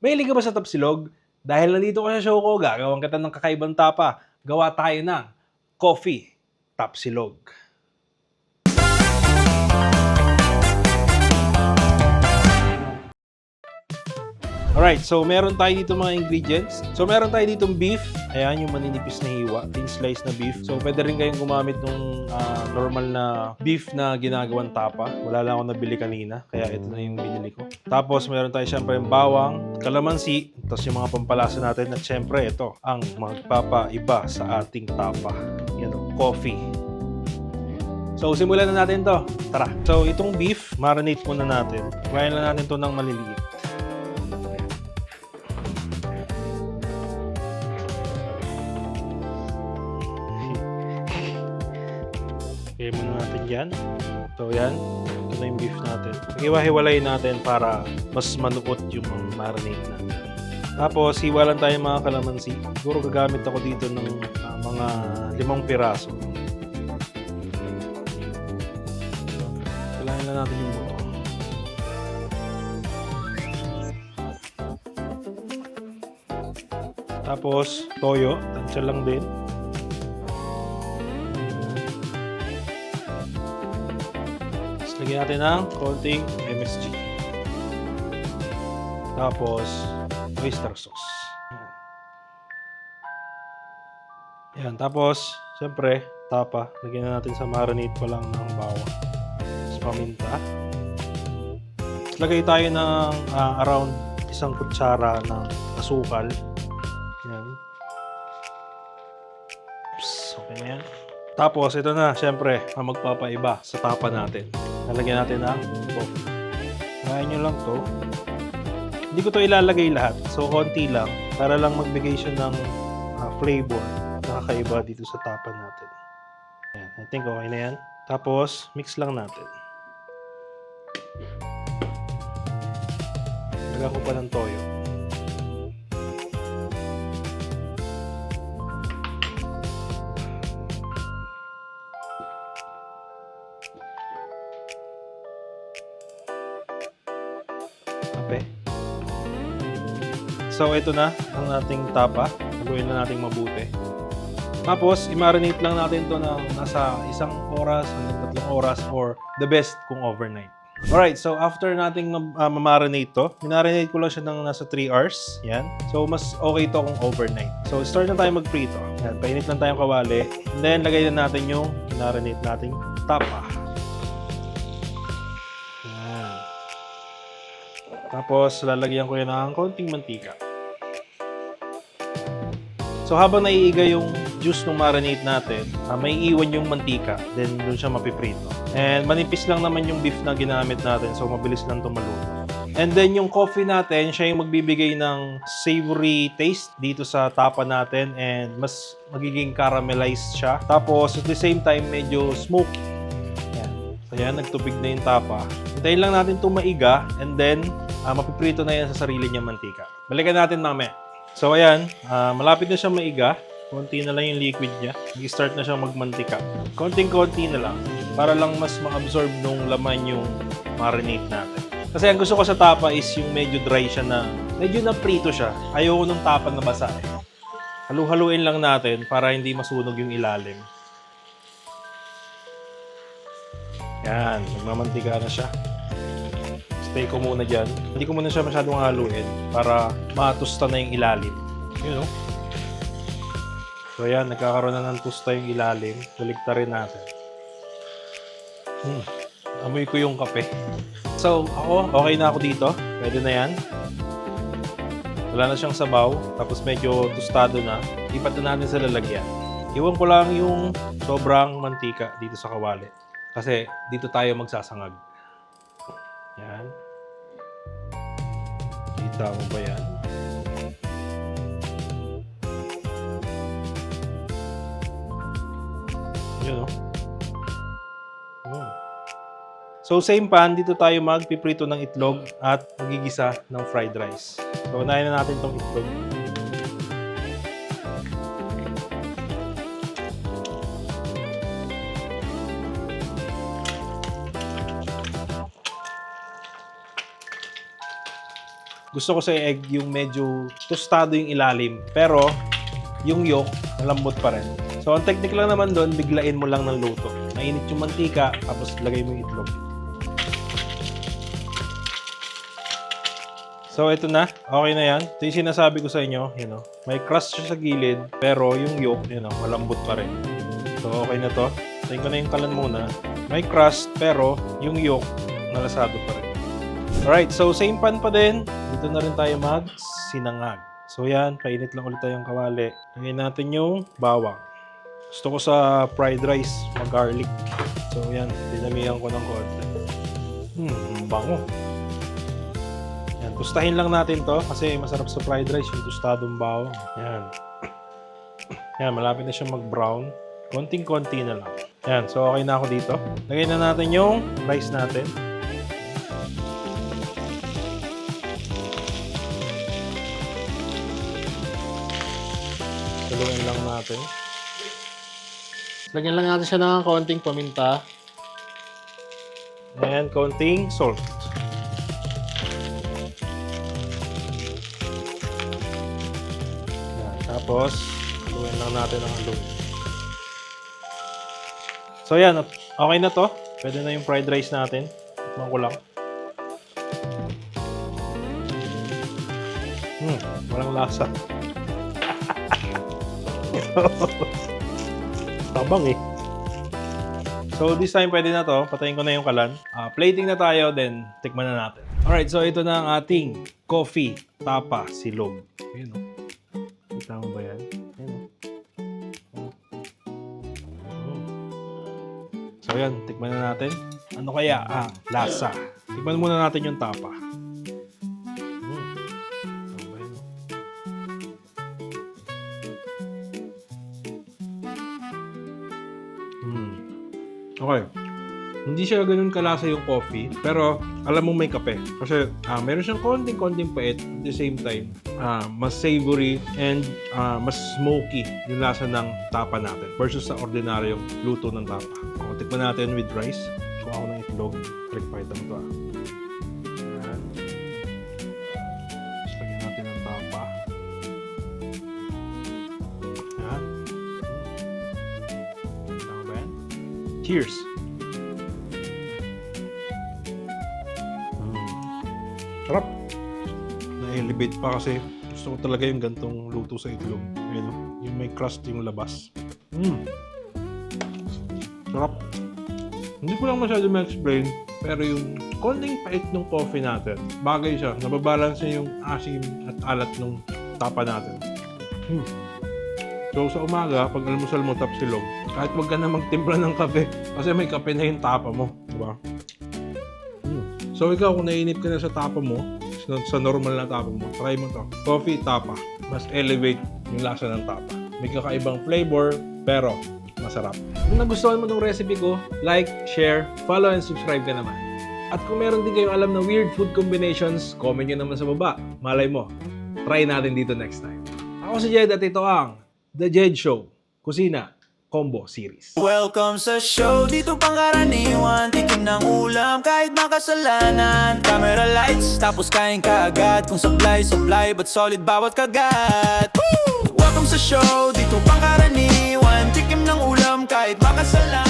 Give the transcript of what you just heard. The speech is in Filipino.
Mahilig ka ba sa tapsilog? Dahil nandito ka sa show ko, gagawin kita ng kakaibang tapa. Gawa tayo ng coffee tapsilog. Alright, so meron tayo dito mga ingredients. So meron tayo dito beef. Ayan, yung maninipis na hiwa, thin slice na beef. So pwede rin kayong gumamit ng normal na beef na ginagawang tapa. Wala lang ako nabili kanina, kaya ito na yung binili ko. Tapos meron tayo syempre yung bawang, kalamansi, tapos yung mga pampalasa natin. At syempre ito, ang magpapaiba sa ating tapa. Yan o, coffee. So simulan na natin to. Tara. So itong beef, marinate muna natin. Kuhain lang natin to ng maliliit. Kaya muna natin yan. So yan, ito na yung beef natin. Hiwa-hiwalayin natin para mas manuot yung marinate natin. Tapos hiwa lang tayo mga kalamansi. Siguro gagamit ako dito ng mga 5 piraso. Kailangan na natin yung buto. Tapos toyo, tansya lang din. Lagyan natin ng konting MSG. Tapos, oyster sauce. Yan. Tapos, siyempre, tapa. Lagyan na natin sa marinate pa lang ng bawang. Tapos, paminta. Tapos, lagay tayo ng around 1 kutsara ng asukal. Yan. Oops, okay na yan. Tapos, ito na, siyempre, ang magpapaiba sa tapa natin. Lalagyan natin ng coffee. Kain nyo lang to. Hindi ko to ilalagay lahat. So, konti lang. Para lang magbigay siya ng flavor na kakaiba dito sa tapa natin. Ayan. I think okay na yan. Tapos, mix lang natin. Lagyan ko pa ng toyo. So, ito na ang ating tapa. Haluin na natin mabuti. Tapos, i-marinate lang natin to ng nasa 1 oras hanggang 3 oras or the best kung overnight. Alright, so after nating ma-marinate to, minarinate ko lang siya ng nasa 3 hours. Yan. So, mas okay to kung overnight. So, start na tayo magprito. Yan, painit lang tayong kawali. And then, lagay na natin yung minarinate nating tapa. Tapos, lalagyan ko yan ng konting mantika. So, habang naiiga yung juice ng marinade natin, may iwan yung mantika. Then, doon siya mapiprito. And manipis lang naman yung beef na ginamit natin. So, mabilis lang itong maluto. And then, yung coffee natin, siya yung magbibigay ng savory taste dito sa tapa natin. And mas magiging caramelized siya. Tapos, at the same time, medyo smoky. Ayan, nagtubig na yung tapa. Hintayin lang natin itong maiga and then mapiprito na yan sa sarili niyang mantika. Balikan natin mamaya. So ayan, malapit na siya maiga. Konti na lang yung liquid niya. Nag-start na siya magmantika. Konting-konti na lang para lang mas ma-absorb nung laman yung marinate natin. Kasi ang gusto ko sa tapa is yung medyo dry siya na, medyo naprito siya. Ayoko nung tapa na basa eh. Halu-haluin lang natin para hindi masunog yung ilalim. Yan, nagmamantika na siya. Stay ko muna dyan. Hindi ko muna siya masyadong haluin para matusta na yung ilalim. Yun, no? So, yan, nagkakaroon na ng tusta yung ilalim. Baliktarin natin. Amoy ko yung kape. So, ako, okay na ako dito. Pwede na yan. Wala na siyang sabaw. Tapos medyo tostado na. Ipat na natin sa lalagyan. Iwan ko lang yung sobrang mantika dito sa kawali. Kasi dito tayo magsasangag. Yan. Kita mo ba yan? Yun, no? So, same pan, dito tayo magpiprito ng itlog at magigisa ng fried rice. So, unahin na natin itong itlog. gusto ko sa egg yung medyo tostado yung ilalim. Pero, yung yolk, malambot pa rin. So, ang technique lang naman doon, biglain mo lang ng luto. Mainit yung mantika, tapos lagay mo yung itlog. So, ito na. Okay na yan. Ito yung sinasabi ko sa inyo. May crust siya sa gilid, pero yung yolk, malambot pa rin. So, okay na to. Tayin ko na yung kalan muna. May crust, pero yung yolk, nalasado pa rin. Alright, so same pan pa din. Dito na rin tayo mag-sinangag. So, yan. Painit lang ulit tayong kawali. Lagyan natin yung bawang. Gusto ko sa fried rice, mag-garlic. So, yan. Dinamihan ko ng konti. Bango. Tustahin lang natin to kasi masarap sa fried rice yung tostadong bawang. Yan. Yan, malapit na siya mag-brown. Konting-konti na lang. Yan, so okay na ako dito. Lagay na natin yung rice natin. Saluin lang natin. Lagyan lang natin siya ng konting paminta. And konting salt. Tapos, haluin lang natin ang haluin. So, yan. Okay na to. Pwede na yung fried rice natin. Tikman ko lang. Walang lasa. Tabang eh. So, this time pwede na to. Patayin ko na yung kalan. Plating na tayo, then tikman na natin. Alright, so ito na ang ating coffee tapa silog. Ayun o. Kita mo ba yan? So yan, tikman na natin. Ano kaya ang lasa? Tikman muna natin yung tapa. Okay. Hindi siya ganun kalasa yung coffee, pero alam mo may kape. Kasi meron siyang konting pait at the same time. Mas savory and mas smoky yung lasa ng tapa natin versus sa ordinaryong luto ng tapa. Kung tikman natin with rice, kuha ko ng itlog. Click pa ito ito. Ayan. Lagyan natin ng tapa. Ayan. Tama ba yan? Cheers! Sarap. Na-elevate pa kasi gusto ko talaga yung gantong luto sa itlog. Ayun, yung may crust yung labas. Sarap. Hindi ko lang masyado ma-explain, pero yung konting pait ng coffee natin, bagay siya. Nababalance niya yung asim at alat ng tapa natin. So sa umaga, pag almusal mo tapos silog, kahit wag ka na magtimpla ng kape, kasi may kape na yung tapa mo. Diba? So ikaw, kung naiinip ka na sa tapa mo, sa normal na tapa mo, try mo to. Coffee tapa. Mas elevate yung lasa ng tapa. May kakaibang flavor, pero masarap. Kung nagustuhan mo tong recipe ko, like, share, follow, and subscribe ka naman. At kung meron din kayong alam na weird food combinations, comment nyo naman sa baba. Malay mo, try natin dito next time. Ako si Jed at ito ang The Jed Show, Kusina Combo Series. Welcome sa show, dito pangkaraniwan. Tikim ng ulam kahit makasalanan. Camera lights, tapos kain ka agad. Kung supply, but solid bawat kagat. Woo! Welcome sa show, dito pangkaraniwan. Tikim ng ulam kahit makasalanan.